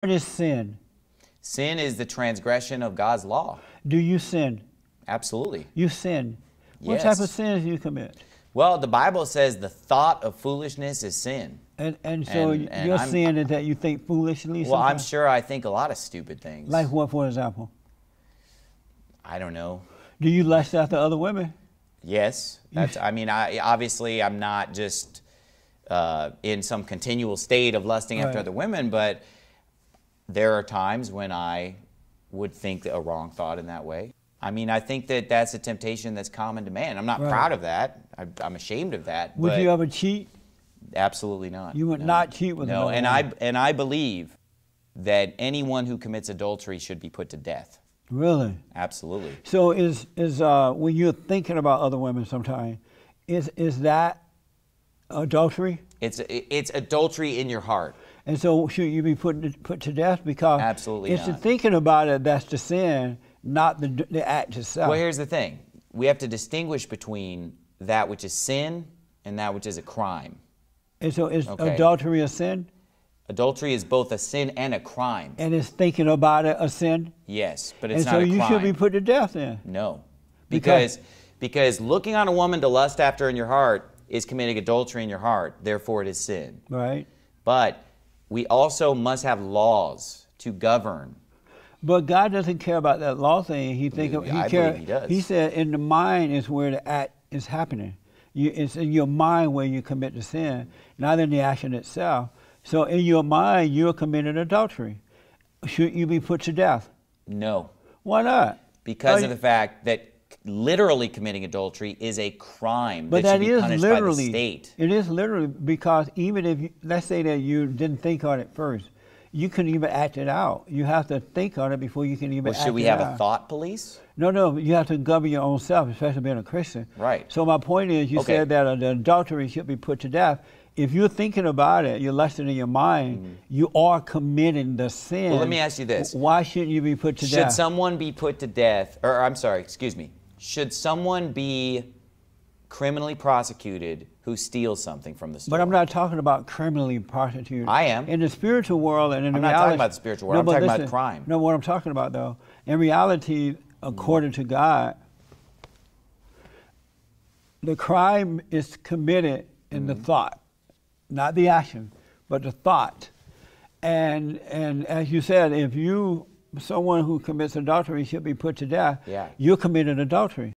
What is sin? Sin is the transgression of God's law. Do you sin? Absolutely. You sin. What Yes. type of sins do you commit? Well, the Bible says the thought of foolishness is sin. And so And your sin is that you think foolishly Well, I'm sometimes? sure I think a lot of stupid things. Like what, for example? I don't know. Do you lust after other women? Yes. That's. I mean, obviously I'm not just in some continual state of lusting after Right. other women, but there are times when I would think a wrong thought in that way. I mean, I think that that's a temptation that's common to man. I'm not Right. proud of that. I'm ashamed of that. Would but you ever cheat? Absolutely not. You would No. not cheat with No, another woman. and I believe that anyone who commits adultery should be put to death. Really? Absolutely. So is when you're thinking about other women sometimes, is that adultery? It's adultery in your heart. And so should you be put to death? Because Absolutely it's the not. thinking about it that's the sin, not the act itself. Well, here's the thing. We have to distinguish between that which is sin and that which is a crime. And so is Okay. adultery a sin? Adultery is both a sin and a crime. And is thinking about it a sin? Yes, but it's And not so a you crime. should be put to death then. No. Because- Because looking on a woman to lust after in your heart is committing adultery in your heart. Therefore, it is sin. Right. But we also must have laws to govern. But God doesn't care about that law thing. He believe He does. He said in the mind is where the act is happening. It's in your mind where you commit the sin, not in the action itself. So in your mind, you're committing adultery. Should you be put to death? No. Why not? Because of the fact that literally committing adultery is a crime But that should that be is punished by literally. the state. It is literally because even if let's say that you didn't think on it first, you couldn't even act it out. You have to think on it before you can even Well, act it out. should we have a thought police? No, you have to govern your own self, especially being a Christian. Right. So my point is, you Okay. said that an adultery should be put to death. If you're thinking about it, you're lusting in your mind, you are committing the sin. Well, let me ask you this. Why shouldn't you be put to Should death? someone be put to death, or I'm sorry, excuse me, should someone be criminally prosecuted who steals something from the store? But I'm not talking about criminally prosecuted. I am. In the spiritual world and in I'm the not reality. talking about the spiritual world. I'm but talking about listen, crime. No, what I'm talking about though, in reality, according to God, the crime is committed in the thought, not the action, but the thought. And as you said, if someone who commits adultery should be put to death, Yeah. you're committing adultery.